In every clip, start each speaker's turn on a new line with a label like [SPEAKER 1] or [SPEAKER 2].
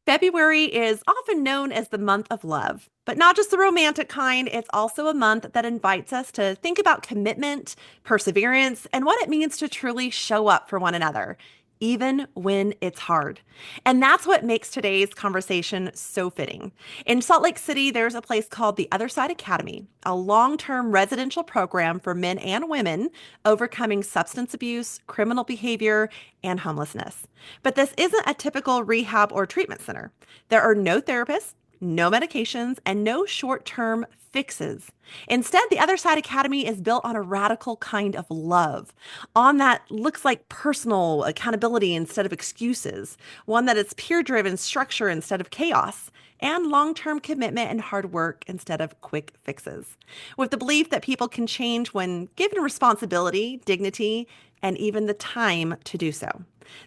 [SPEAKER 1] February is often known as the month of love, but not just the romantic kind. It's also a month that invites us to think about commitment, perseverance, and what it means to truly show up for one another, even when it's hard. And that's what makes today's conversation so fitting. In Salt Lake City, there's a place called the Other Side Academy, a long term residential program for men and women overcoming substance abuse, criminal behavior, and homelessness. But this isn't a typical rehab or treatment center. There are no therapists, no medications, and no short term fixes. Instead, the Other Side Academy is built on a radical kind of love, on that looks like personal accountability instead of excuses, one that is peer driven structure instead of chaos, and long term commitment and hard work instead of quick fixes. With the belief that people can change when given responsibility, dignity, and even the time to do so.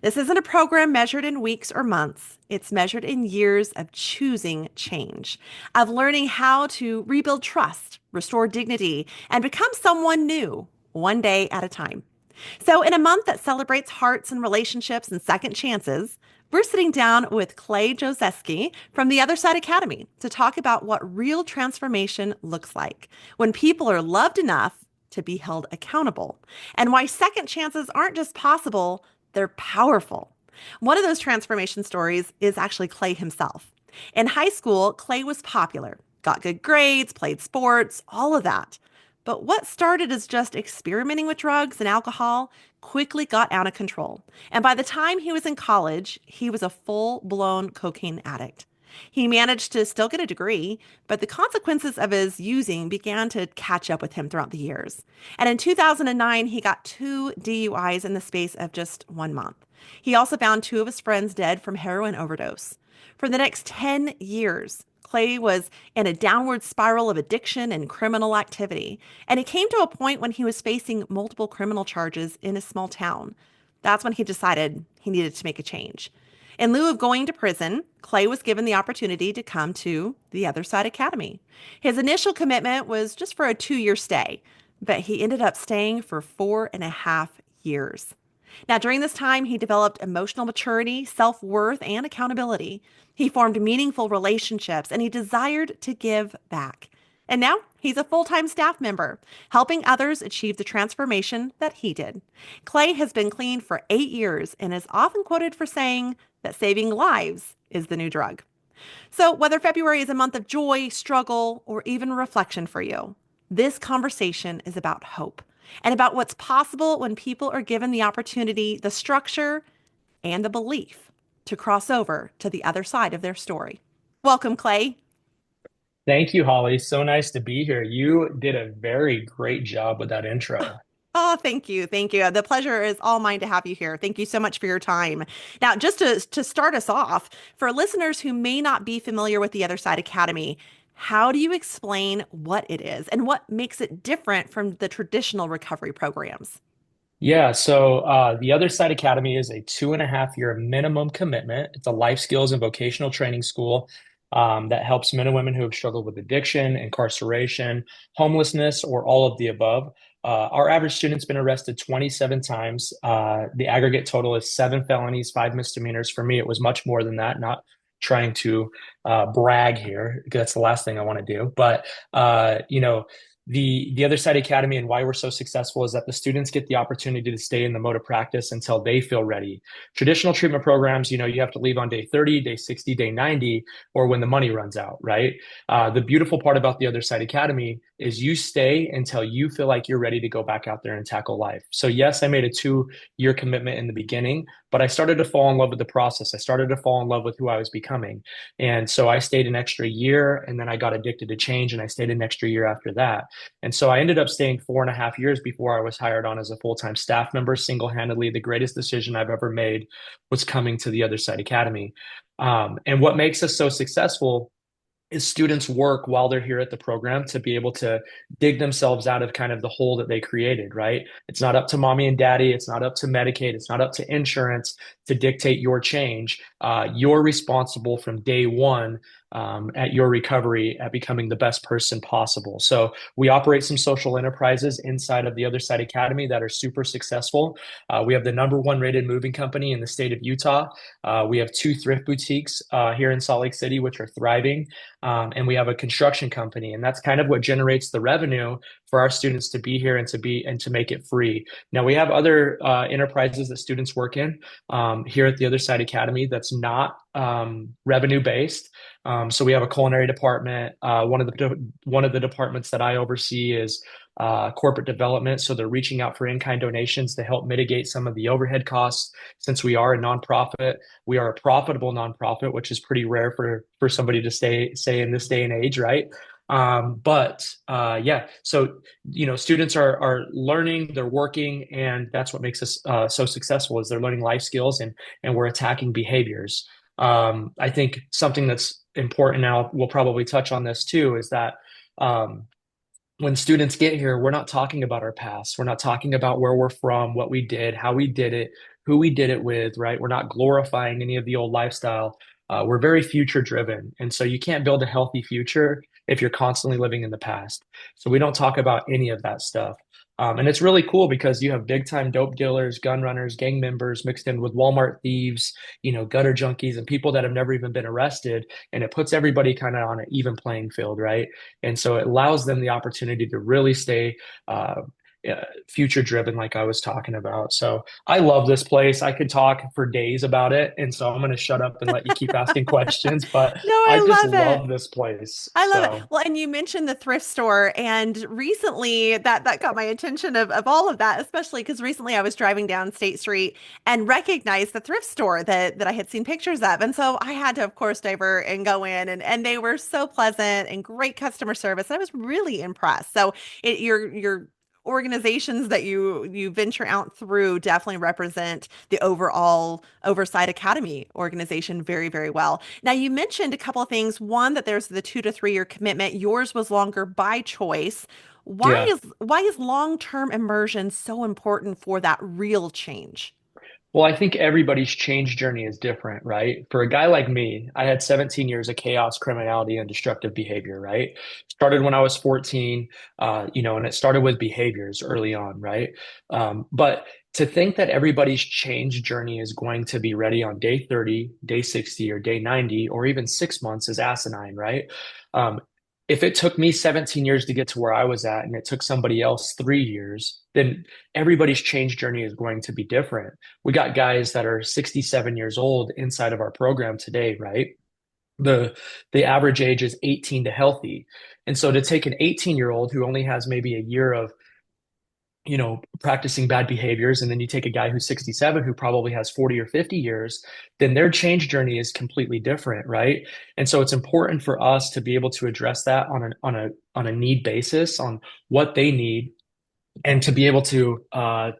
[SPEAKER 1] This isn't a program measured in weeks or months. It's measured in years of choosing change, of learning how to rebuild trust, restore dignity, and become someone new, one day at a time. So, in a month that celebrates hearts and relationships and second chances, we're sitting down with Clay Josewski from the Other Side Academy to talk about what real transformation looks like when people are loved enough to be held accountable, and why second chances aren't just possible, they're powerful. One of those transformation stories is actually Clay himself. In high school, Clay was popular, got good grades, played sports, all of that. But what started as just experimenting with drugs and alcohol quickly got out of control. And by the time he was in college, he was a full blown cocaine addict. He managed to still get a degree, but the consequences of his using began to catch up with him throughout the years. And in 2009, he got two DUIs in the space of just 1 month. He also found two of his friends dead from heroin overdose. For the next 10 years, Clay was in a downward spiral of addiction and criminal activity, and it came to a point when he was facing multiple criminal charges in a small town. That's when he decided he needed to make a change. In lieu of going to prison, Clay was given the opportunity to come to the Other Side Academy. His initial commitment was just for a 2 year stay, but he ended up staying for 4.5 years. Now, during this time, he developed emotional maturity, self worth, and accountability. He formed meaningful relationships and he desired to give back. And now he's a full time staff member, helping others achieve the transformation that he did. Clay has been clean for 8 years and is often quoted for saying that saving lives is the new drug. So, whether February is a month of joy, struggle, or even reflection for you, this conversation is about hope and about what's possible when people are given the opportunity, the structure, and the belief to cross over to the other side of their story. Welcome, Clay.
[SPEAKER 2] Thank you, Holly. So nice to be here. You did a very great job with that intro.
[SPEAKER 1] Oh, thank you. Thank you. The pleasure is all mine to have you here. Thank you so much for your time. Now, just to start us off, for listeners who may not be familiar with the Other Side Academy, how do you explain what it is and what makes it different from the traditional recovery programs?
[SPEAKER 2] The Other Side Academy is a 2.5 year minimum commitment. It's a life skills and vocational training school that helps men and women who have struggled with addiction, incarceration, homelessness, or all of the above. Our average student's been arrested 27 times. The aggregate total is 7 felonies, 5 misdemeanors. For me, it was much more than that, not trying to brag here, because that's the last thing I want to do. But, the Other Side Academy and why we're so successful is that the students get the opportunity to stay in the mode of practice until they feel ready. Traditional treatment programs, you have to leave on day 30, day 60, day 90, or when the money runs out, right? The beautiful part about the Other Side Academy is you stay until you feel like you're ready to go back out there and tackle life. So yes, I made a 2 year commitment in the beginning, but I started to fall in love with the process. I started to fall in love with who I was becoming. And so I stayed an extra year, and then I got addicted to change, and I stayed an extra year after that. And so I ended up staying 4.5 years before I was hired on as a full-time staff member. Single-handedly, the greatest decision I've ever made was coming to the Other Side Academy. And what makes us so successful is students work while they're here at the program to be able to dig themselves out of kind of the hole that they created, right? It's not up to mommy and daddy. It's not up to Medicaid. It's not up to insurance to dictate your change. You're responsible from day one at your recovery, at becoming the best person possible. So we operate some social enterprises inside of the Other Side Academy that are super successful. We have the number one rated moving company in the state of Utah. We have two thrift boutiques here in Salt Lake City, which are thriving. And we have a construction company, and that's kind of what generates the revenue for our students to be here and to make it free. Now we have other enterprises that students work in here at the Other Side Academy that's not revenue based. So we have a culinary department. One of the departments that I oversee is corporate development. So they're reaching out for in-kind donations to help mitigate some of the overhead costs. Since we are a nonprofit, we are a profitable nonprofit, which is pretty rare for somebody to say in this day and age, right? But yeah, so students are learning, they're working, and that's what makes us so successful is they're learning life skills and we're attacking behaviors. I think something that's important now, we'll probably touch on this too, is that um, when students get here, we're not talking about our past. We're not talking about where we're from, what we did, how we did it, who we did it with, right? We're not glorifying any of the old lifestyle. We're very future driven. And so you can't build a healthy future if you're constantly living in the past. So we don't talk about any of that stuff. And it's really cool because you have big time dope dealers, gun runners, gang members mixed in with Walmart thieves, gutter junkies, and people that have never even been arrested. And it puts everybody kind of on an even playing field, right? And so it allows them the opportunity to really stay future driven, like I was talking about. So I love this place. I could talk for days about it. And so I'm going to shut up and let you keep asking questions, but
[SPEAKER 1] No,
[SPEAKER 2] I
[SPEAKER 1] I
[SPEAKER 2] just
[SPEAKER 1] love it.
[SPEAKER 2] love this place.
[SPEAKER 1] I love it.
[SPEAKER 2] So
[SPEAKER 1] Well, and you mentioned the thrift store, and recently that got my attention of all of that, especially because recently I was driving down State Street and recognized the thrift store that I had seen pictures of. And so I had to, of course, divert and go in, and they were so pleasant and great customer service. I was really impressed. So your organizations that you venture out through definitely represent the overall Oversight Academy organization very, very well. Now, you mentioned a couple of things. One, that there's the 2 to 3 year commitment. Yours was longer by choice. Why
[SPEAKER 2] yeah.
[SPEAKER 1] is long-term immersion so important for that real change?
[SPEAKER 2] Well, I think everybody's change journey is different, right? For a guy like me, I had 17 years of chaos, criminality, and destructive behavior, right? Started when I was 14, and it started with behaviors early on, right? But to think that everybody's change journey is going to be ready on day 30, day 60, or day 90, or even 6 months is asinine, right? Um, if it took me 17 years to get to where I was at and it took somebody else 3 years, then everybody's change journey is going to be different. We got guys that are 67 years old inside of our program today, right? The the average age is 18 to healthy. And so to take an 18-year-old who only has maybe a year of, practicing bad behaviors, and then you take a guy who's 67 who probably has 40 or 50 years, then their change journey is completely different, right? And so it's important for us to be able to address that on a need basis on what they need and to be able to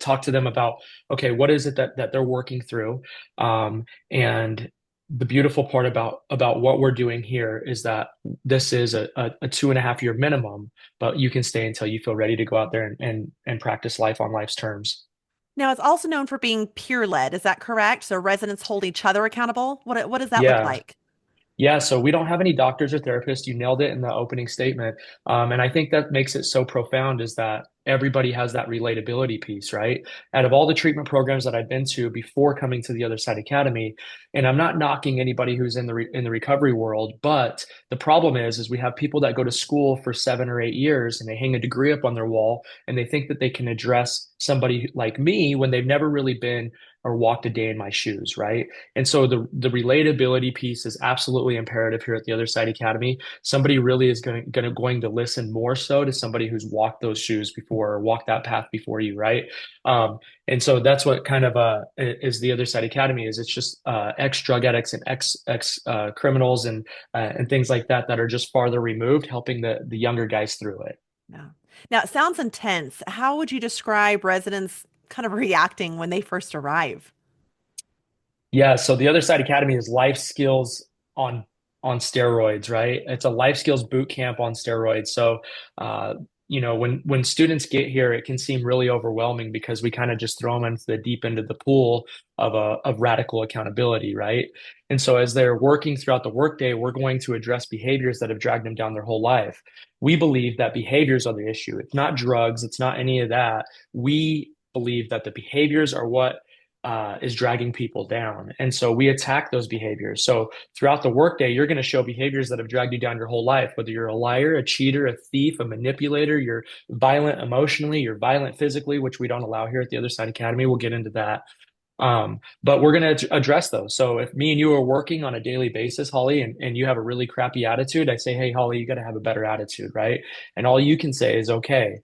[SPEAKER 2] talk to them about, okay, what is it that they're working through, and the beautiful part about what we're doing here is that this is a 2.5 year minimum, but you can stay until you feel ready to go out there and practice life on life's terms.
[SPEAKER 1] Now, it's also known for being peer-led. Is that correct? So residents hold each other accountable. What does that look
[SPEAKER 2] Yeah.
[SPEAKER 1] like?
[SPEAKER 2] Yeah, so we don't have any doctors or therapists. You nailed it in the opening statement. And I think that makes it so profound is that everybody has that relatability piece, right? Out of all the treatment programs that I've been to before coming to the Other Side Academy, and I'm not knocking anybody who's in the recovery world, but the problem is we have people that go to school for 7 or 8 years and they hang a degree up on their wall and they think that they can address somebody like me when they've never really been or walked a day in my shoes, right? And so the relatability piece is absolutely imperative here at the Other Side Academy. Somebody really is going to listen more so to somebody who's walked those shoes before or walked that path before you, right? And so that's what kind of is the Other Side Academy is. It's just ex drug addicts and ex criminals and things like that are just farther removed, helping the younger guys through it.
[SPEAKER 1] Yeah. Now, it sounds intense. How would you describe residents kind of reacting when they first arrive?
[SPEAKER 2] Yeah, so the Other Side Academy is life skills on on steroids, right? It's a life skills boot camp on steroids. So when students get here, it can seem really overwhelming because we kind of just throw them into the deep end of the pool of radical accountability, right? And so as they're working throughout the workday, we're going to address behaviors that have dragged them down their whole life. We believe that behaviors are the issue. It's not drugs, it's not any of that. We believe that the behaviors are what is dragging people down. And so we attack those behaviors. So throughout the workday, you're going to show behaviors that have dragged you down your whole life, whether you're a liar, a cheater, a thief, a manipulator, you're violent emotionally, you're violent physically, which we don't allow here at the Other Side Academy. We'll get into that. But we're going to address those. So if me and you are working on a daily basis, Holly, and you have a really crappy attitude, I say, hey, Holly, you got to have a better attitude, right? And all you can say is, okay.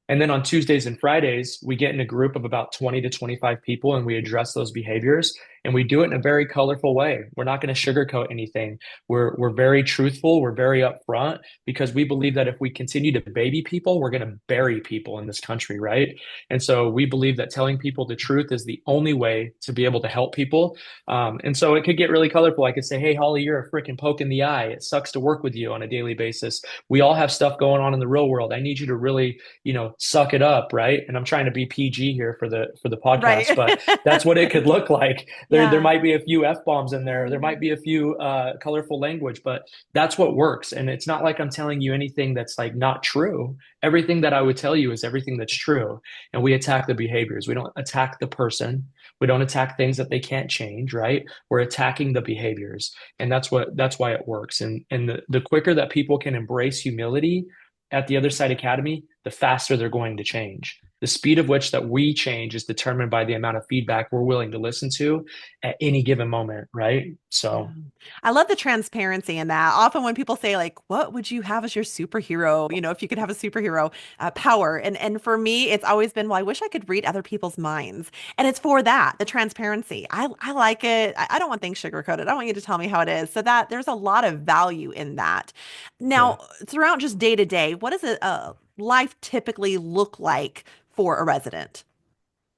[SPEAKER 2] And then on Tuesdays and Fridays, we get in a group of about 20 to 25 people and we address those behaviors and we do it in a very colorful way. We're not going to sugarcoat anything. We're very truthful, we're very upfront because we believe that if we continue to baby people, we're going to bury people in this country, right? And so we believe that telling people the truth is the only way to be able to help people. And so it could get really colorful. I could say, hey, Holly, you're a freaking poke in the eye. It sucks to work with you on a daily basis. We all have stuff going on in the real world. I need you to really suck it up, right? And I'm trying to be PG here for the podcast,
[SPEAKER 1] Right.
[SPEAKER 2] but that's what it could look like. There
[SPEAKER 1] Yeah.
[SPEAKER 2] might be a few F-bombs in there. There might be a few colorful language, but that's what works. And it's not like I'm telling you anything that's like not true. Everything that I would tell you is everything that's true. And we attack the behaviors. We don't attack the person. We don't attack things that they can't change, right? We're attacking the behaviors. And that's why it works. And the quicker that people can embrace humility at the Other Side Academy, the faster they're going to change. The speed of which that we change is determined by the amount of feedback we're willing to listen to at any given moment, right?
[SPEAKER 1] Yeah.
[SPEAKER 2] So,
[SPEAKER 1] I love the transparency in that. Often when people say like, what would you have as your superhero? If you could have a superhero power. And for me, it's always been, well, I wish I could read other people's minds. And it's for that, the transparency. I like it. I don't want things sugar coated. I want you to tell me how it is. So that there's a lot of value in that.
[SPEAKER 2] yeah.
[SPEAKER 1] Now, throughout just day to day, what does a life typically look like for a resident?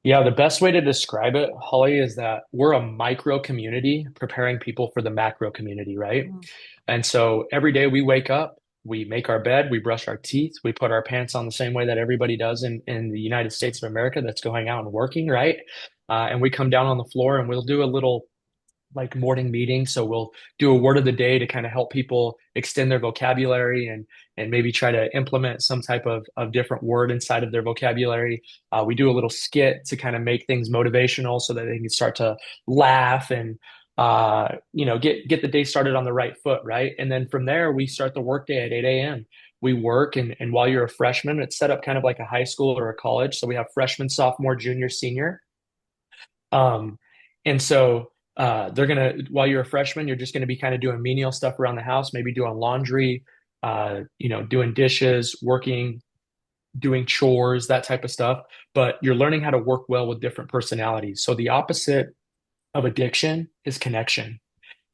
[SPEAKER 2] Yeah, the best way to describe it, Holly, is that we're a micro community preparing people for the macro community, right?
[SPEAKER 1] Mm.
[SPEAKER 2] And so every day we wake up, we make our bed, we brush our teeth, we put our pants on the same way that everybody does in the United States of America that's going out and working, right? And we come down on the floor and we'll do a little like morning meeting. So we'll do a word of the day to kind of help people extend their vocabulary and maybe try to implement some type of different word inside of their vocabulary. We do a little skit to kind of make things motivational so that they can start to laugh and get the day started on the right foot, right? And then from there we start the workday at 8 a.m. We work and while you're a freshman, it's set up kind of like a high school or a college. So we have freshman, sophomore, junior, senior. Um, and so they're gonna while you're a freshman, you're just gonna be kind of doing menial stuff around the house, maybe doing laundry, doing dishes, working, doing chores, that type of stuff. But you're learning how to work well with different personalities. So the opposite of addiction is connection.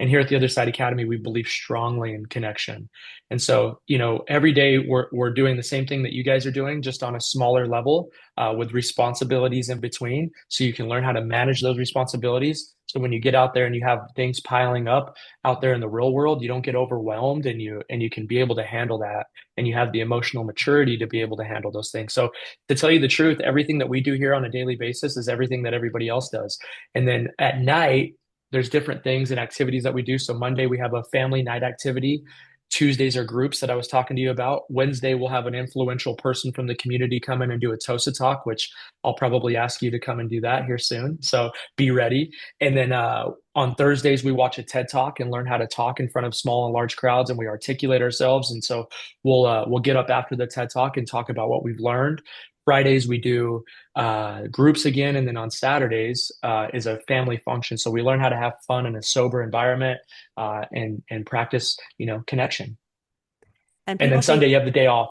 [SPEAKER 2] And here at the Other Side Academy, we believe strongly in connection. And so, every day we're doing the same thing that you guys are doing, just on a smaller level, with responsibilities in between. So you can learn how to manage those responsibilities. So when you get out there and you have things piling up out there in the real world, you don't get overwhelmed and you can be able to handle that. And you have the emotional maturity to be able to handle those things. So to tell you the truth, everything that we do here on a daily basis is everything that everybody else does. And then at night, there's different things and activities that we do. So Monday we have a family night activity. Tuesdays are groups that I was talking to you about. Wednesday we'll have an influential person from the community come in and do a TOSA talk, which I'll probably ask you to come and do that here soon. So be ready. And then on Thursdays we watch a TED talk and learn how to talk in front of small and large crowds, and we articulate ourselves. And so we'll get up after the TED talk and talk about what we've learned. Fridays we do groups again, and then on Saturdays is a family function. So we learn how to have fun in a sober environment and practice, connection.
[SPEAKER 1] And
[SPEAKER 2] And
[SPEAKER 1] people
[SPEAKER 2] then Sunday
[SPEAKER 1] think,
[SPEAKER 2] you have the day off.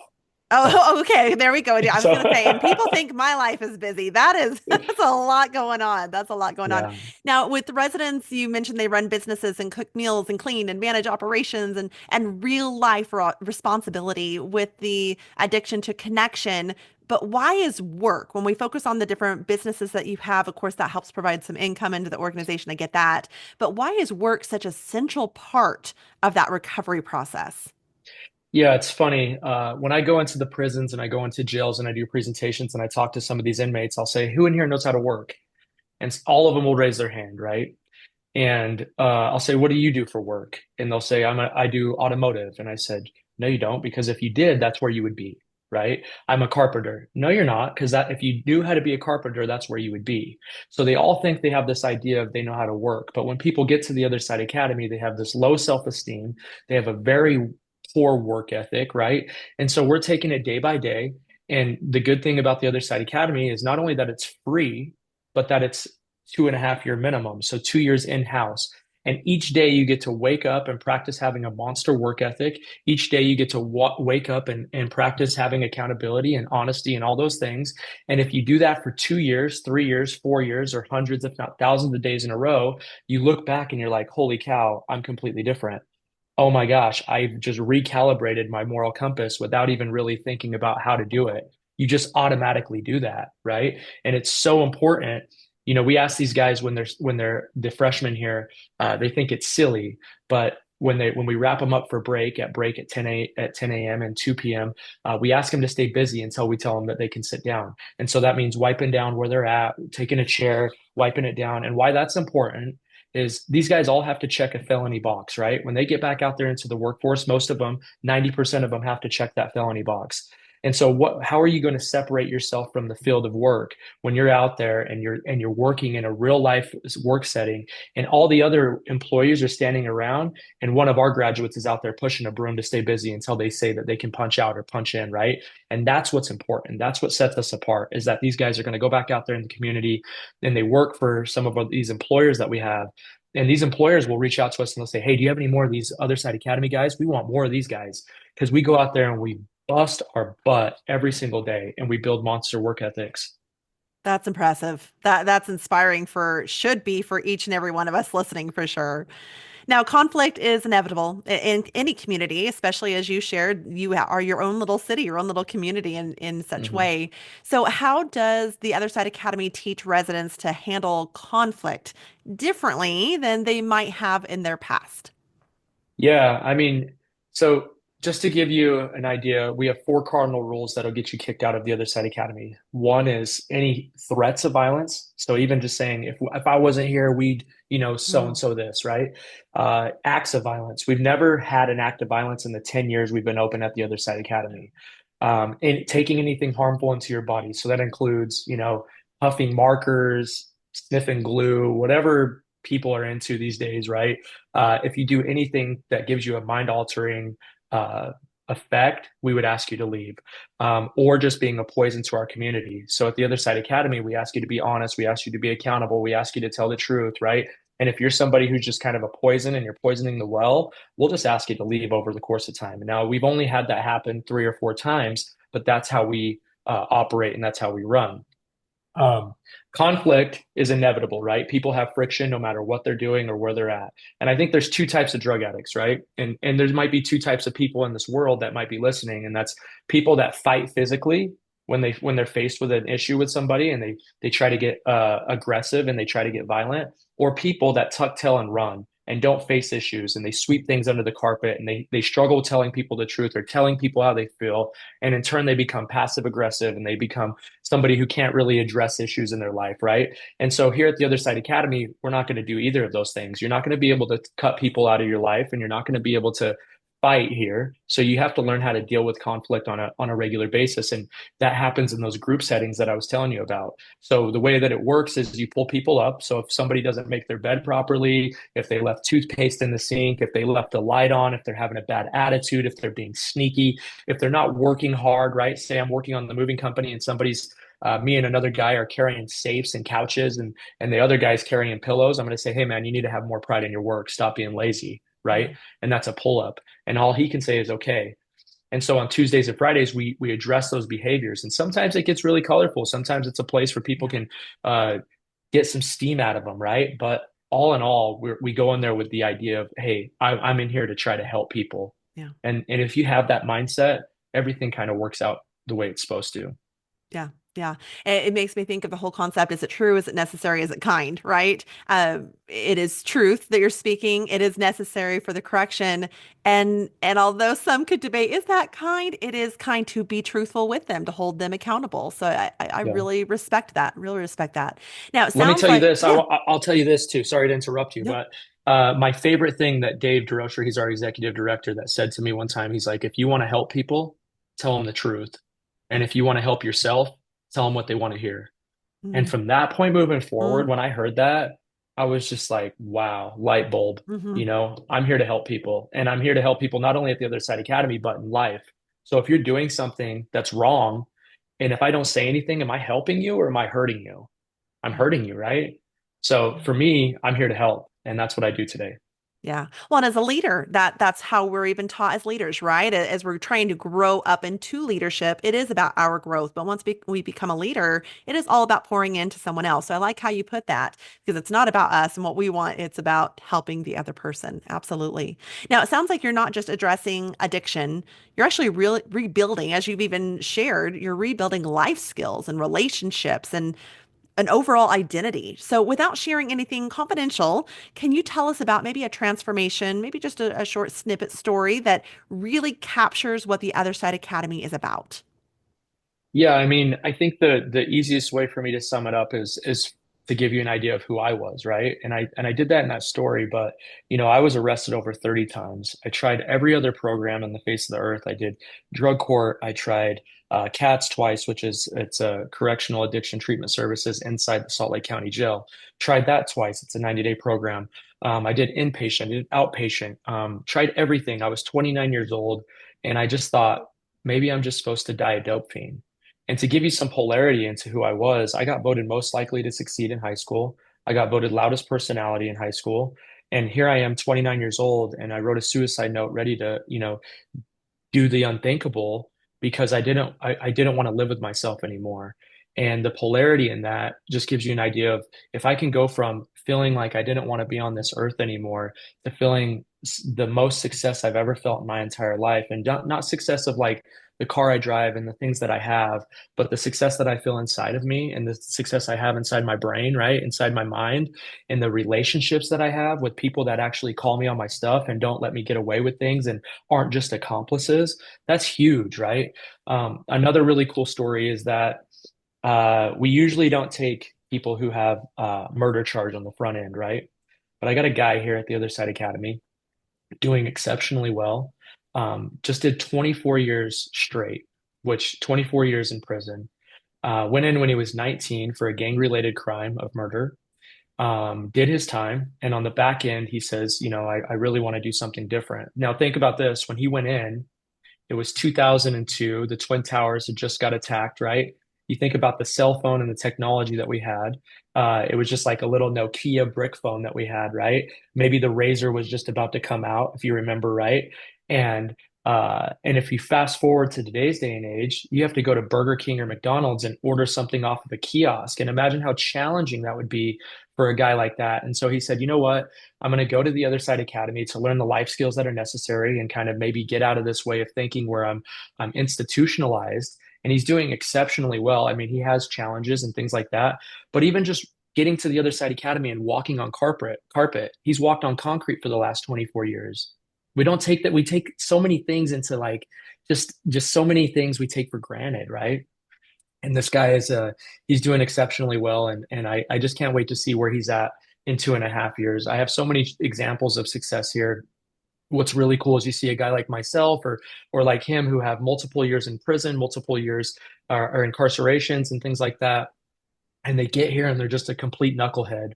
[SPEAKER 2] Oh,
[SPEAKER 1] oh, okay. There we go. I was
[SPEAKER 2] so
[SPEAKER 1] going to say, and people think my life is busy. That is, that's a lot going on. That's a lot going on.
[SPEAKER 2] yeah.
[SPEAKER 1] Now, with the residents, you mentioned they run businesses and cook meals and clean and manage operations and real life responsibility with the addiction to connection. But why is work, when we focus on the different businesses that you have, of course, that helps provide some income into the organization. I get that. But why is work such a central part of that recovery process?
[SPEAKER 2] Yeah, it's funny. When I go into the prisons and I go into jails and I do presentations and I talk to some of these inmates, I'll say, "Who in here knows how to work?" And all of them will raise their hand, right? And I'll say, "What do you do for work?" And they'll say, I do automotive." And I said, "No, you don't, because if you did, that's where you would be, right? I'm a carpenter." "No, you're not, because that if you knew how to be a carpenter, that's where you would be." So they all think they have this idea of they know how to work, but when people get to the Other Side Academy, they have this low self-esteem. They have a very poor work ethic, right? And so we're taking it day by day. And the good thing about the Other Side Academy is not only that it's free, but that it's 2.5 year minimum. So 2 years in-house. And each day you get to wake up and practice having a monster work ethic. Each day you get to wake up and practice having accountability and honesty and all those things. And if you do that for 2 years, 3 years, 4 years, or hundreds, if not thousands of days in a row, you look back and you're like, holy cow, I'm completely different. Oh my gosh, I've just recalibrated my moral compass without even really thinking about how to do it. You just automatically do that, right? And it's so important. We ask these guys when they're the freshmen here, they think it's silly, but when we wrap them up for break at 10 a.m. and 2 p.m., we ask them to stay busy until we tell them that they can sit down. And so that means wiping down where they're at, taking a chair, wiping it down. And why that's important is these guys all have to check a felony box, right? When they get back out there into the workforce, most of them, 90% of them have to check that felony box. And so how are you going to separate yourself from the field of work when you're out there and you're working in a real life work setting and all the other employees are standing around and one of our graduates is out there pushing a broom to stay busy until they say that they can punch out or punch in, right? And that's what's important. That's what sets us apart is that these guys are going to go back out there in the community and they work for some of these employers that we have, and these employers will reach out to us and they'll say, "Hey, do you have any more of these Other Side Academy guys? We want more of these guys." Because we go out there and we bust our butt every single day and we build monster work ethics.
[SPEAKER 1] That's impressive. That's inspiring should be for each and every one of us listening for sure. Now, conflict is inevitable in any community, especially as you shared, you are your own little city, your own little community in such
[SPEAKER 2] Mhm.
[SPEAKER 1] way. So, how does the Other Side Academy teach residents to handle conflict differently than they might have in their past?
[SPEAKER 2] Yeah, I mean, so just to give you an idea, we have four cardinal rules that'll get you kicked out of the Other Side Academy. One is any threats of violence. So even just saying, if I wasn't here, we'd, so
[SPEAKER 1] Mm,
[SPEAKER 2] and so this, right? Acts of violence. We've never had an act of violence in the 10 years we've been open at the Other Side Academy. And taking anything harmful into your body. So that includes, huffing markers, sniffing glue, whatever people are into these days, right? If you do anything that gives you a mind altering effect, we would ask you to leave, or just being a poison to our community. So at the Other Side Academy, we ask you to be honest, we ask you to be accountable, we ask you to tell the truth, right? And if you're somebody who's just kind of a poison and you're poisoning the well, we'll just ask you to leave over the course of time. And now we've only had that happen 3 or 4 times, but that's how we operate and that's how we run. Um, Conflict is inevitable, right? People have friction no matter what they're doing or where they're at. And I think there's two types of drug addicts, right? And there might be two types of people in this world that might be listening, and that's people that fight physically when they're faced with an issue with somebody and they try to get aggressive and they try to get violent, or people that tuck tail and run and don't face issues and they sweep things under the carpet and they struggle telling people the truth or telling people how they feel, and in turn they become passive aggressive and they become somebody who can't really address issues in their life, right? And so here at the Other Side Academy, we're not going to do either of those things. You're not going to be able to cut people out of your life, and you're not going to be able to fight here. So you have to learn how to deal with conflict on a regular basis, and that happens in those group settings that I was telling you about. So the way that it works is you pull people up. So if somebody doesn't make their bed properly, if they left toothpaste in the sink, if they left the light on, if they're having a bad attitude, if they're being sneaky, if they're not working hard, right? Say I'm working on the moving company and somebody's me and another guy are carrying safes and couches and the other guy's carrying pillows. I'm going to say, "Hey man, you need to have more pride in your work. Stop being lazy," right?
[SPEAKER 1] mm,
[SPEAKER 2] And that's a pull up. And all he can say is okay. And so on Tuesdays and Fridays, we address those behaviors. And sometimes it gets really colorful. Sometimes it's a place where people
[SPEAKER 1] yeah,
[SPEAKER 2] can uh, get some steam out of them, right? But all in all, we go in there with the idea of, hey, I'm in here to try to help people.
[SPEAKER 1] yeah.
[SPEAKER 2] And if you have that mindset, everything kind of works out the way it's supposed to.
[SPEAKER 1] Yeah. Yeah, it makes me think of the whole concept. Is it true? Is it necessary? Is it kind? Right? It is truth that you're speaking. It is necessary for the correction. And although some could debate, is that kind? It is kind to be truthful with them, to hold them accountable. So I
[SPEAKER 2] Yeah.
[SPEAKER 1] really respect that. Really respect that. Now it
[SPEAKER 2] Let me
[SPEAKER 1] sounds
[SPEAKER 2] tell you
[SPEAKER 1] like,
[SPEAKER 2] this.
[SPEAKER 1] yeah,
[SPEAKER 2] I'll tell you this too. Sorry to interrupt you,
[SPEAKER 1] no,
[SPEAKER 2] but my favorite thing that Dave DeRocher, he's our executive director, that said to me one time, he's like, if you want to help people, tell them the truth. And if you want to help yourself, tell them what they want to hear. And
[SPEAKER 1] mm,
[SPEAKER 2] from that point moving forward,
[SPEAKER 1] mm,
[SPEAKER 2] when I heard that, I was just like, wow, light bulb.
[SPEAKER 1] hmm,
[SPEAKER 2] I'm here to help people. And I'm here to help people not only at the Other Side Academy, but in life. So if you're doing something that's wrong, and if I don't say anything, am I helping you or am I hurting you? I'm
[SPEAKER 1] yeah.
[SPEAKER 2] hurting you, right? So for me, I'm here to help. And that's what I do today.
[SPEAKER 1] Yeah. Well, and as a leader, that's how we're even taught as leaders, right? As we're trying to grow up into leadership, it is about our growth. But once we become a leader, it is all about pouring into someone else. So I like how you put that because it's not about us and what we want. It's about helping the other person. Absolutely. Now, it sounds like you're not just addressing addiction. You're actually really rebuilding, as you've even shared, you're rebuilding life skills and relationships and an overall identity. So, without sharing anything confidential, can you tell us about maybe a transformation, maybe just a short snippet story that really captures what the Other Side Academy is about?
[SPEAKER 2] Yeah, I mean, I think the easiest way for me to sum it up is to give you an idea of who I was, right? And I did that in that story, but I was arrested over 30 times. I tried every other program on the face of the earth. I did drug court. I tried CATS twice, which is it's a correctional addiction treatment services inside the Salt Lake County Jail. Tried that twice. It's a 90-day program. I did inpatient, I did outpatient. Tried everything. I was 29 years old, and I just thought maybe I'm just supposed to die a dope fiend. And to give you some polarity into who I was, I got voted most likely to succeed in high school. I got voted loudest personality in high school. And here I am, 29 years old, and I wrote a suicide note ready to, do the unthinkable because I didn't want to live with myself anymore. And the polarity in that just gives you an idea of if I can go from feeling like I didn't want to be on this earth anymore to feeling the most success I've ever felt in my entire life. And not success of like the car I drive and the things that I have, but the success that I feel inside of me and the success I have inside my brain, right? Inside my mind, and the relationships that I have with people that actually call me on my stuff and don't let me get away with things and aren't just accomplices. That's huge, right? Another really cool story is that we usually don't take people who have murder charge on the front end, right? But I got a guy here at the Other Side Academy doing exceptionally well. Just did 24 years straight, which 24 years in prison. Went in when he was 19 for a gang-related crime of murder. Did his time, and on the back end, he says, I really want to do something different. Now, think about this. When he went in, it was 2002. The Twin Towers had just got attacked, right? You think about the cell phone and the technology that we had. It was just like a little Nokia brick phone that we had, right? Maybe the Razor was just about to come out, if you remember, right? And if you fast forward to today's day and age, you have to go to Burger King or McDonald's and order something off of a kiosk. And imagine how challenging that would be for a guy like that. And so he said, you know what? I'm going to go to the Other Side Academy to learn the life skills that are necessary and kind of maybe get out of this way of thinking where I'm institutionalized. And he's doing exceptionally well. I mean, he has challenges and things like that, but even just getting to the Other Side Academy and walking on carpet, he's walked on concrete for the last 24 years. We don't take that. We take so many things into like just so many things we take for granted, right? And this guy is he's doing exceptionally well, and I just can't wait to see where he's at in 2.5 years. I have so many examples of success here. What's really cool is you see a guy like myself or like him who have multiple years in prison, multiple years or incarcerations and things like that, and they get here and they're just a complete knucklehead,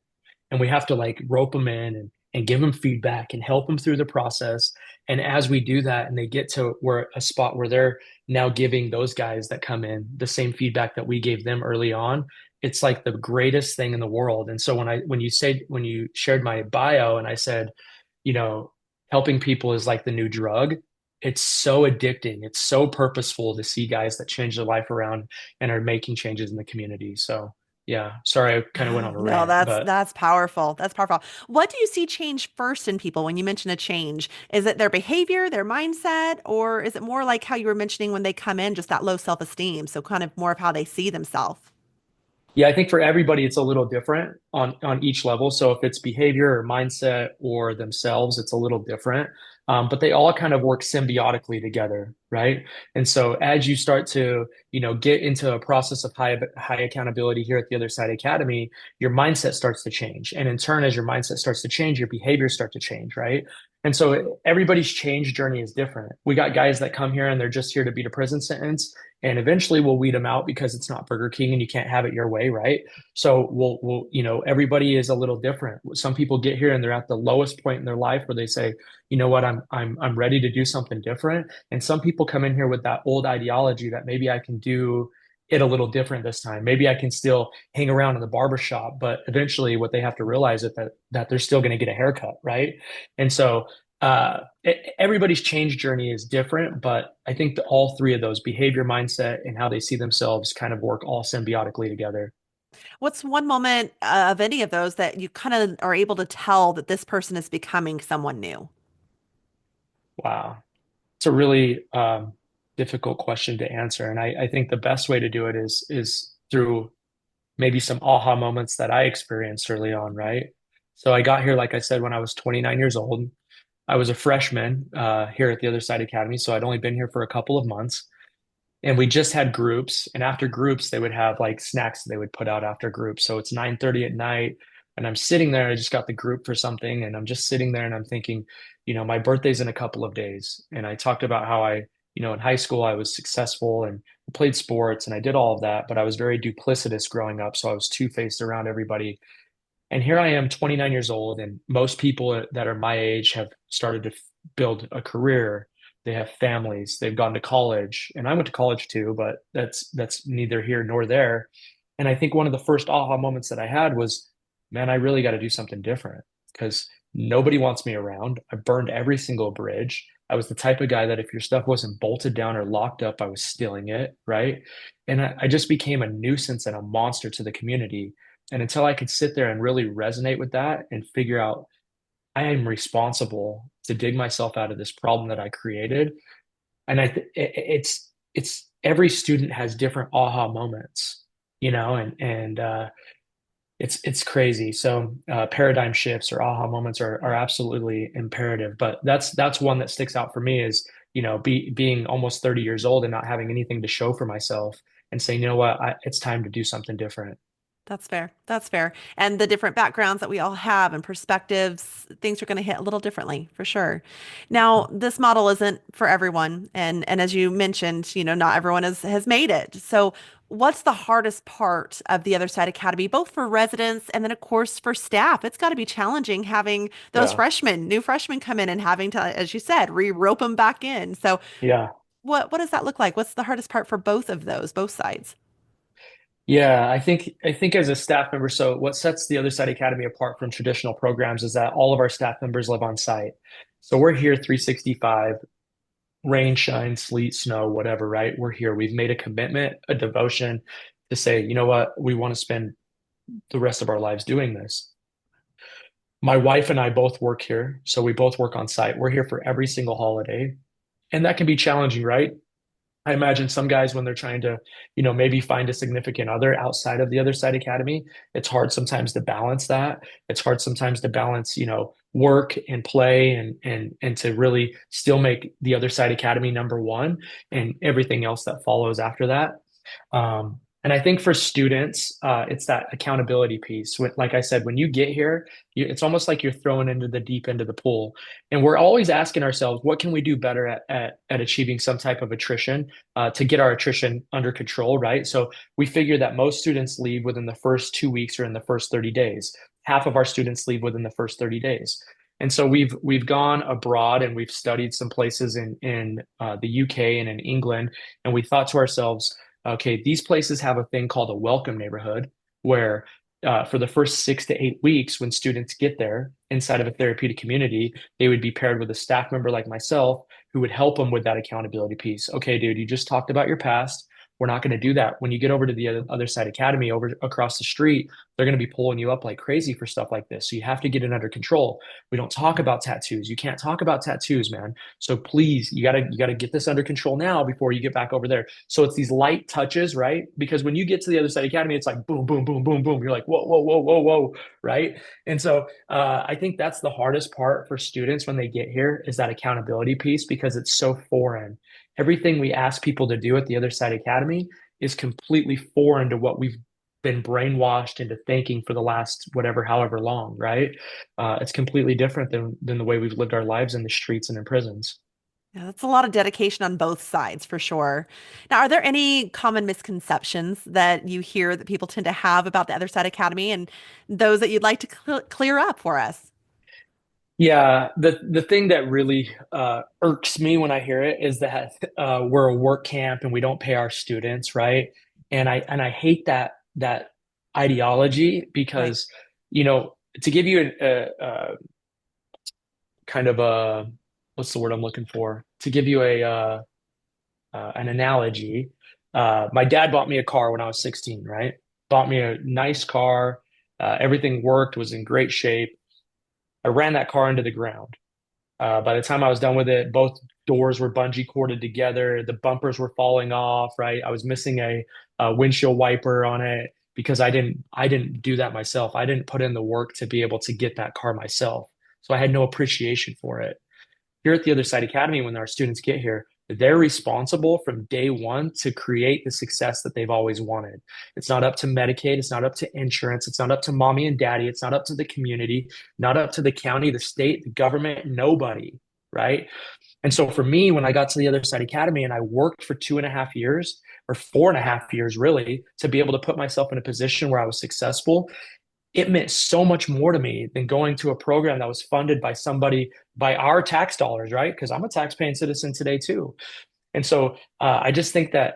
[SPEAKER 2] and we have to like rope them in and give them feedback and help them through the process. And as we do that and they get to where a spot where they're now giving those guys that come in the same feedback that we gave them early on, it's like the greatest thing in the world. And so when you shared my bio and I said, you know, helping people is like the new drug, it's so addicting. It's so purposeful to see guys that change their life around and are making changes in the community. So Yeah. Sorry, I kind of went on a
[SPEAKER 1] No,
[SPEAKER 2] rant,
[SPEAKER 1] that's
[SPEAKER 2] but
[SPEAKER 1] that's powerful. That's powerful. What do you see change first in people when you mention a change? Is it their behavior, their mindset, or is it more like how you were mentioning when they come in, just that low self-esteem? So kind of more of how they see themselves.
[SPEAKER 2] yeah, I think for everybody it's a little different on each level. So if it's behavior or mindset or themselves, it's a little different. But they all kind of work symbiotically together, right? And so as you start to, get into a process of high accountability here at the Other Side Academy, your mindset starts to change. And in turn, as your mindset starts to change, your behaviors start to change, right? And so everybody's change journey is different. We got guys that come here and they're just here to beat a prison sentence, and eventually we'll weed them out because it's not Burger King and you can't have it your way, right? So everybody is a little different. Some people get here and they're at the lowest point in their life where they say, you know what, I'm ready to do something different. And some people come in here with that old ideology that maybe I can do it a little different this time. Maybe I can still hang around in the barber shop, but eventually what they have to realize is that they're still going to get a haircut, right? And so everybody's change journey is different, but I think that all three of those, behavior, mindset, and how they see themselves, kind of work all symbiotically together.
[SPEAKER 1] What's one moment of any of those that you kind of are able to tell that this person is becoming someone new?
[SPEAKER 2] Wow. It's a really difficult question to answer. And I think the best way to do it is through maybe some aha moments that I experienced early on, right? So I got here, like I said, when I was 29 years old. I was a freshman here at the Other Side Academy, so I'd only been here for a couple of months. And we just had groups, and after groups they would have like snacks they would put out after groups. So it's 9:30 at night, and I'm sitting there. I just got the group for something, and I'm just sitting there and I'm thinking, my birthday's in a couple of days. And I talked about how in high school I was successful and played sports and I did all of that, but I was very duplicitous growing up, so I was two-faced around everybody. And here I am, 29 years old, and most people that are my age have started to build a career. They have families, they've gone to college, and I went to college too, but that's neither here nor there. And I think one of the first aha moments that I had was, man, I really got to do something different because nobody wants me around. I burned every single bridge. I was the type of guy that if your stuff wasn't bolted down or locked up, I was stealing it, right? And I just became a nuisance and a monster to the community. And until I could sit there and really resonate with that and figure out I am responsible to dig myself out of this problem that I created. And it's every student has different aha moments, and it's crazy. So paradigm shifts or aha moments are absolutely imperative. But that's one that sticks out for me is, being almost 30 years old and not having anything to show for myself and saying, you know what, it's time to do something different.
[SPEAKER 1] That's fair. That's fair. And the different backgrounds that we all have and perspectives, things are going to hit a little differently for sure. Now, this model isn't for everyone. And as you mentioned, not everyone has made it. So what's the hardest part of the Other Side Academy, both for residents and then of course for staff? It's got to be challenging having those
[SPEAKER 2] Yeah.
[SPEAKER 1] new freshmen come in and having to, as you said, re-rope them back in. So
[SPEAKER 2] Yeah.
[SPEAKER 1] what does that look like? What's the hardest part for both of those, both sides?
[SPEAKER 2] Yeah, I think as a staff member, so what sets the Other Side Academy apart from traditional programs is that all of our staff members live on site. So we're here 365, rain, shine, sleet, snow, whatever, right? We're here. We've made a commitment, a devotion to say, you know what, we want to spend the rest of our lives doing this. My wife and I both work here, so we both work on site. We're here for every single holiday, and that can be challenging, right? I imagine some guys when they're trying to, maybe find a significant other outside of the Other Side Academy, it's hard sometimes to balance that. It's hard sometimes to balance, work and play and to really still make the Other Side Academy number one and everything else that follows after that. And I think for students, it's that accountability piece. Like I said, when you get here, it's almost like you're thrown into the deep end of the pool. And we're always asking ourselves, what can we do better at achieving some type of attrition to get our attrition under control, right? So we figure that most students leave within the first 2 weeks or in the first 30 days. Half of our students leave within the first 30 days. And so we've gone abroad and we've studied some places in the UK and in England, and we thought to ourselves, okay, these places have a thing called a welcome neighborhood where for the first 6 to 8 weeks, when students get there inside of a therapeutic community, they would be paired with a staff member like myself who would help them with that accountability piece. Okay, dude, you just talked about your past. We're not going to do that. When you get over to the other side academy over across the street, they're going to be pulling you up like crazy for stuff like this. So you have to get it under control. We don't talk about tattoos. You can't talk about tattoos, man. So please, you gotta get this under control now before you get back over there. So it's these light touches, right? Because when you get to the other side academy, it's like boom, boom, boom, boom, boom. You're like, whoa, whoa, whoa, whoa, whoa, right? And so I think that's the hardest part for students when they get here is that accountability piece because it's so foreign. Everything we ask people to do at the other side academy is completely foreign to what we've been brainwashed into thinking for the last whatever, however long, right? It's completely different than the way we've lived our lives in the streets and in prisons.
[SPEAKER 1] Yeah, that's a lot of dedication on both sides for sure. Now, are there any common misconceptions that you hear that people tend to have about the Other Side Academy and those that you'd like to clear up for us?
[SPEAKER 2] Yeah, the thing that really irks me when I hear it is that we're a work camp and we don't pay our students, right? And I hate that ideology
[SPEAKER 1] Right.
[SPEAKER 2] because, to give you kind of a what's the word I'm looking for? To give you an analogy, my dad bought me a car when I was 16, right? Bought me a nice car. Everything worked, was in great shape. I ran that car into the ground. By the time I was done with it, both doors were bungee corded together. The bumpers were falling off, right? I was missing a windshield wiper on it because I didn't do that myself. I didn't put in the work to be able to get that car myself. So I had no appreciation for it. Here at the Other Side Academy, when our students get here, they're responsible from day one to create the success that they've always wanted. It's not up to Medicaid. It's not up to insurance. It's not up to mommy and daddy. It's not up to the community, not up to the county, the state, the government, nobody, right? And so for me, when I got to the Other Side Academy and I worked for 2.5 years or 4.5 years, really, to be able to put myself in a position where I was successful, it meant so much more to me than going to a program that was funded by somebody by our tax dollars, right? Because I'm a tax-paying citizen today too. And so I just think that,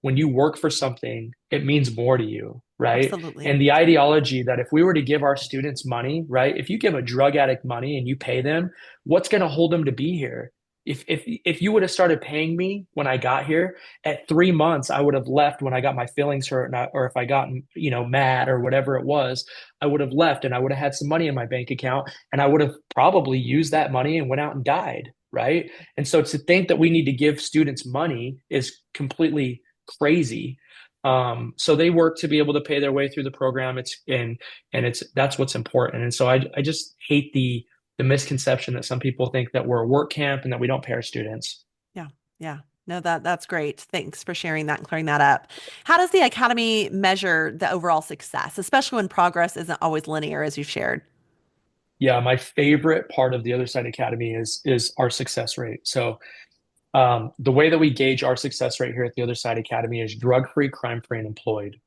[SPEAKER 2] when you work for something, it means more to you, right?
[SPEAKER 1] Absolutely.
[SPEAKER 2] And the ideology that if we were to give our students money, right? If you give a drug addict money and you pay them, what's going to hold them to be here? If you would have started paying me when I got here, at 3 months, I would have left when I got my feelings hurt, or if I got, mad or whatever it was, I would have left and I would have had some money in my bank account and I would have probably used that money and went out and died, right? And so to think that we need to give students money is completely crazy. So they work to be able to pay their way through the program. That's what's important. And so I just hate the misconception that some people think that we're a work camp and that we don't pay our students.
[SPEAKER 1] Yeah. Yeah. No, that's great. Thanks for sharing that and clearing that up. How does the Academy measure the overall success, especially when progress isn't always linear, as you've shared?
[SPEAKER 2] Yeah, my favorite part of the Other Side Academy is our success rate. So the way that we gauge our success rate here at the Other Side Academy is drug-free, crime-free, and employed.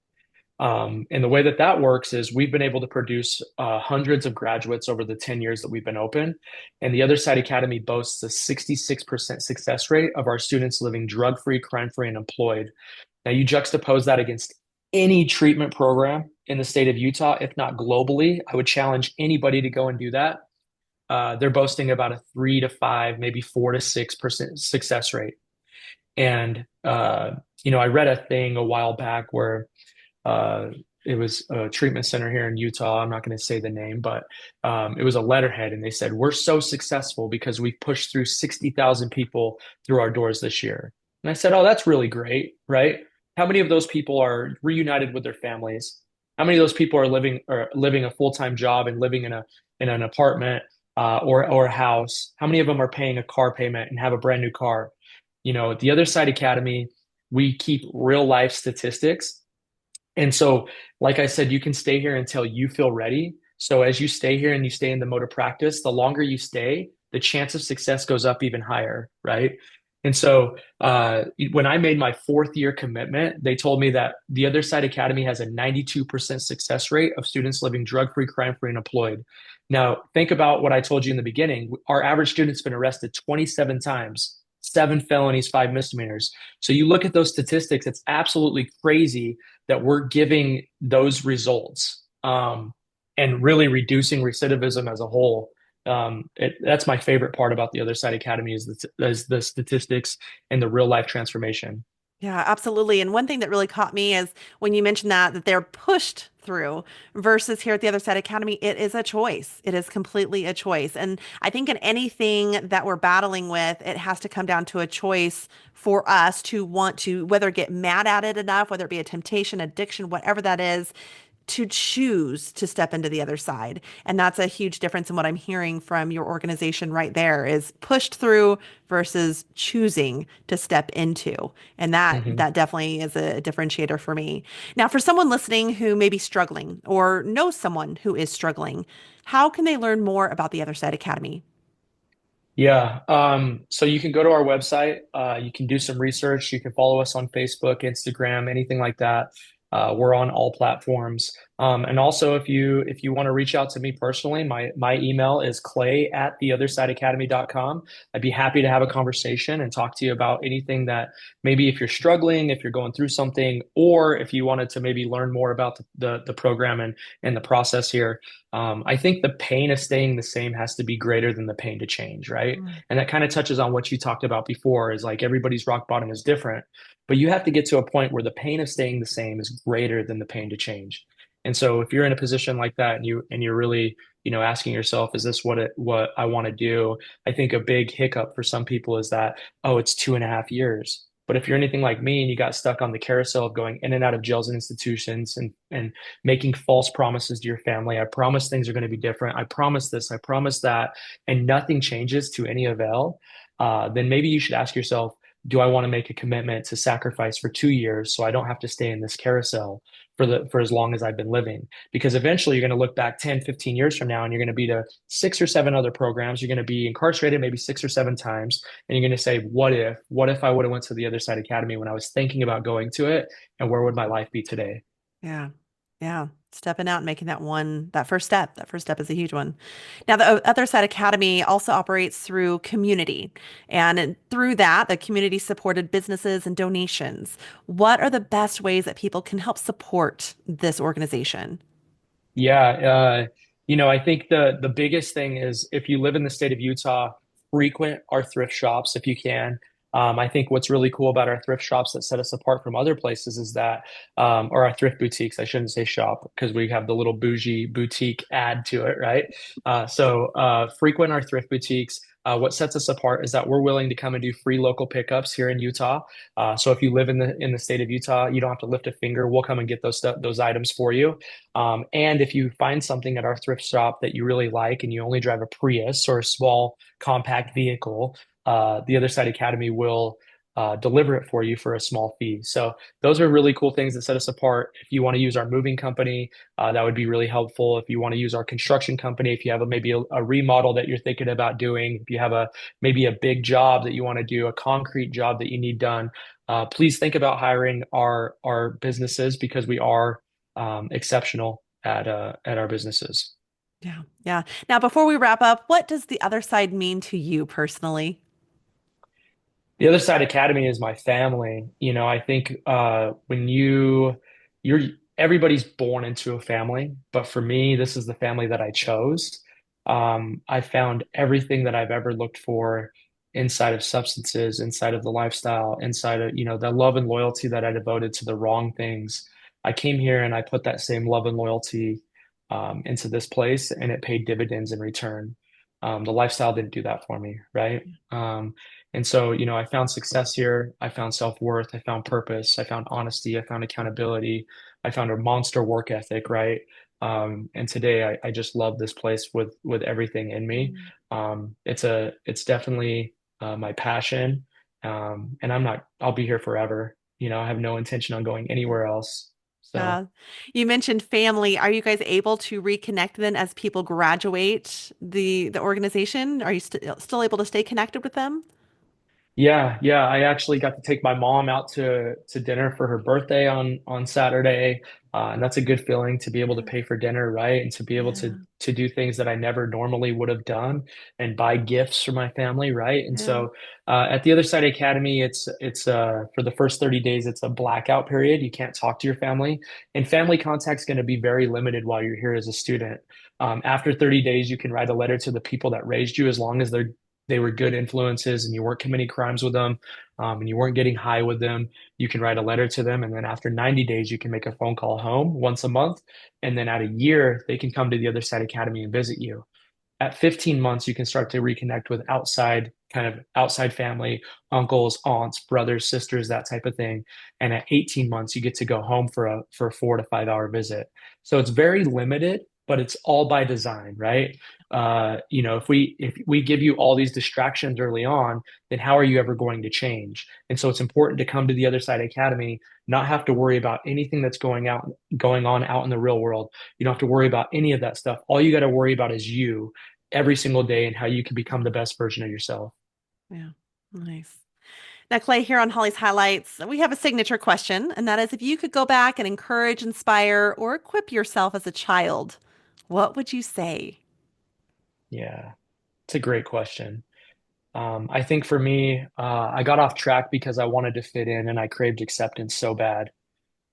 [SPEAKER 2] And the way that that works is we've been able to produce hundreds of graduates over the 10 years that we've been open. And the Other Side Academy boasts a 66% success rate of our students living drug-free, crime-free, and employed. Now, you juxtapose that against any treatment program in the state of Utah, if not globally. I would challenge anybody to go and do that. They're boasting about a 3 to 5, maybe 4 to 6% success rate. And, I read a thing a while back where uh, it was a treatment center here in Utah. I'm not going to say the name, but it was a letterhead, and they said, "We're so successful because we've pushed through 60,000 people through our doors this year." And I said, "Oh, that's really great, right? How many of those people are reunited with their families? How many of those people are living a full-time job and living in an apartment or a house? How many of them are paying a car payment and have a brand new car?" At the Other Side Academy, we keep real life statistics, and so, like I said, you can stay here until you feel ready. So as you stay here and you stay in the mode of practice, the longer you stay, the chance of success goes up even higher, right? And so when I made my fourth year commitment, they told me that the Other Side Academy has a 92% success rate of students living drug-free, crime-free, and employed. Now, think about what I told you in the beginning. Our average student's been arrested 27 times, 7 felonies, 5 misdemeanors. So you look at those statistics, it's absolutely crazy that we're giving those results, and really reducing recidivism as a whole. That's my favorite part about the Other Side Academy is the statistics and the real life transformation.
[SPEAKER 1] Yeah, absolutely. And one thing that really caught me is when you mentioned that they're pushed through versus here at the Other Side Academy, it is a choice. It is completely a choice. And I think in anything that we're battling with, it has to come down to a choice for us to want to whether get mad at it enough, whether it be a temptation, addiction, whatever that is, to choose to step into the other side. And that's a huge difference in what I'm hearing from your organization right there is pushed through versus choosing to step into. And that
[SPEAKER 2] Mhm.
[SPEAKER 1] that definitely is a differentiator for me. Now, for someone listening who may be struggling or knows someone who is struggling, how can they learn more about the Other Side Academy?
[SPEAKER 2] Yeah. So you can go to our website. You can do some research. You can follow us on Facebook, Instagram, anything like that. We're on all platforms. And also, if you want to reach out to me personally, my email is clay@theothersideacademy.com. I'd be happy to have a conversation and talk to you about anything that maybe if you're struggling, if you're going through something, or if you wanted to maybe learn more about the program and the process here. I think the pain of staying the same has to be greater than the pain to change, right?
[SPEAKER 1] Mm,
[SPEAKER 2] And that kind of touches on what you talked about before, is like everybody's rock bottom is different, but you have to get to a point where the pain of staying the same is greater than the pain to change. And so if you're in a position like that and you're really, asking yourself, is this what I want to do? I think a big hiccup for some people is that, oh, it's 2.5 years. But if you're anything like me and you got stuck on the carousel of going in and out of jails and institutions and making false promises to your family. I promise things are going to be different. I promise this. I promise that. And nothing changes to any avail. Then maybe you should ask yourself, do I want to make a commitment to sacrifice for 2 years so I don't have to stay in this carousel for as long as I've been living? Because eventually you're going to look back 10, 15 years from now and you're going to be to 6 or 7 other programs. You're going to be incarcerated maybe 6 or 7 times. And you're going to say, what if I would have went to the Other Side Academy when I was thinking about going to it? And where would my life be today?
[SPEAKER 1] yeah. Yeah. Stepping out and making that first step. That first step is a huge one. Now, the Other Side Academy also operates through community, and through that, the community supported businesses and donations. What are the best ways that people can help support this organization?
[SPEAKER 2] Yeah, I think the biggest thing is if you live in the state of Utah, frequent our thrift shops if you can. I think what's really cool about our thrift shops that set us apart from other places is that, or our thrift boutiques, I shouldn't say shop because we have the little bougie boutique add to it, right? So frequent our thrift boutiques. What sets us apart is that we're willing to come and do free local pickups here in Utah. So if you live in the state of Utah, you don't have to lift a finger. We'll come and get those items for you. And if you find something at our thrift shop that you really like and you only drive a Prius or a small compact vehicle, the Other Side Academy will deliver it for you for a small fee. So those are really cool things that set us apart. If you want to use our moving company, that would be really helpful. If you want to use our construction company, if you have maybe a remodel that you're thinking about doing, if you have maybe a big job that you want to do, a concrete job that you need done, please think about hiring our businesses because we are exceptional at our businesses.
[SPEAKER 1] Yeah. Yeah. Now, before we wrap up, what does the other side mean to you personally?
[SPEAKER 2] The Other Side Academy is my family. I think when you're everybody's born into a family, but for me, this is the family that I chose. I found everything that I've ever looked for inside of substances, inside of the lifestyle, inside of, the love and loyalty that I devoted to the wrong things. I came here and I put that same love and loyalty into this place, and it paid dividends in return. The lifestyle didn't do that for me, right? And so, I found success here. I found self-worth. I found purpose. I found honesty. I found accountability. I found a monster work ethic, right? And today I just love this place with everything in me.
[SPEAKER 1] Mm.
[SPEAKER 2] It's definitely my passion. And I'll be here forever. I have no intention on going anywhere else. So
[SPEAKER 1] You mentioned family. Are you guys able to reconnect then as people graduate the organization? Are you still able to stay connected with them?
[SPEAKER 2] yeah, yeah. I actually got to take my mom out to dinner for her birthday on Saturday, and that's a good feeling to be able to
[SPEAKER 1] Yeah.
[SPEAKER 2] pay for dinner, right? And to be able to
[SPEAKER 1] Yeah.
[SPEAKER 2] to do things that I never normally would have done, and buy gifts for my family, right? And
[SPEAKER 1] Yeah.
[SPEAKER 2] so, at the Other Side Academy, it's for the first 30 days, it's a blackout period. You can't talk to your family, and family contact's going to be very limited while you're here as a student. After 30 days, you can write a letter to the people that raised you, as long as they're they were good influences and you weren't committing crimes with them, and you weren't getting high with them, you can write a letter to them. And then after 90 days, you can make a phone call home once a month. And then at a year, they can come to the Other Side Academy and visit you. At 15 months, you can start to reconnect with outside family, uncles, aunts, brothers, sisters, that type of thing. And at 18 months, you get to go home for a 4 to 5 hour visit. So it's very limited, but it's all by design, right? If we give you all these distractions early on, then how are you ever going to change? And so it's important to come to the Other Side Academy, not have to worry about anything that's going on out in the real world. You don't have to worry about any of that stuff. All you got to worry about is you every single day and how you can become the best version of yourself.
[SPEAKER 1] Yeah. Nice. Now, Clay, here on Holly's Highlights, we have a signature question, and that is if you could go back and encourage, inspire, or equip yourself as a child, what would you say?
[SPEAKER 2] Yeah, it's a great question. I think for me, I got off track because I wanted to fit in and I craved acceptance so bad.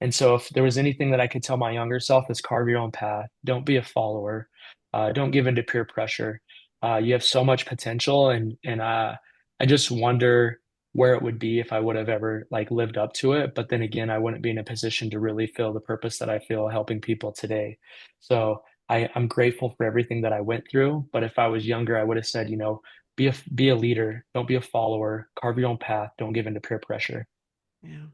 [SPEAKER 2] And so, if there was anything that I could tell my younger self, is carve your own path. Don't be a follower. Don't give in to peer pressure. You have so much potential, and I just wonder where it would be if I would have ever like lived up to it. But then again, I wouldn't be in a position to really feel the purpose that I feel helping people today. So I'm grateful for everything that I went through. But if I was younger, I would have said, be a leader. Don't be a follower. Carve your own path. Don't give in to peer pressure.
[SPEAKER 1] Yeah.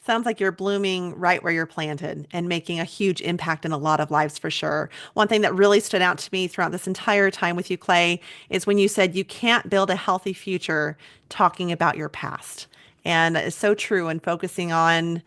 [SPEAKER 1] Sounds like you're blooming right where you're planted and making a huge impact in a lot of lives for sure. One thing that really stood out to me throughout this entire time with you, Clay, is when you said you can't build a healthy future talking about your past. And it's so true and focusing on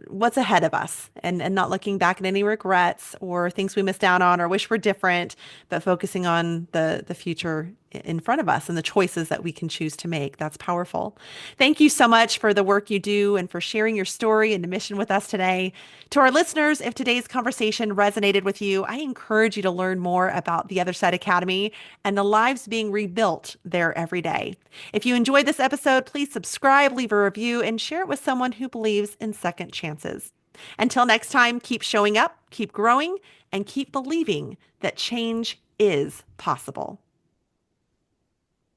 [SPEAKER 1] what's ahead of us and not looking back at any regrets or things we missed out on or wish were different, but focusing on the future in front of us and the choices that we can choose to make. That's powerful. Thank you so much for the work you do and for sharing your story and mission with us today. To our listeners, if today's conversation resonated with you, I encourage you to learn more about the Other Side Academy and the lives being rebuilt there every day. If you enjoyed this episode, please subscribe, leave a review, and share it with someone who believes in second chances. Until next time, keep showing up, keep growing, and keep believing that change is possible.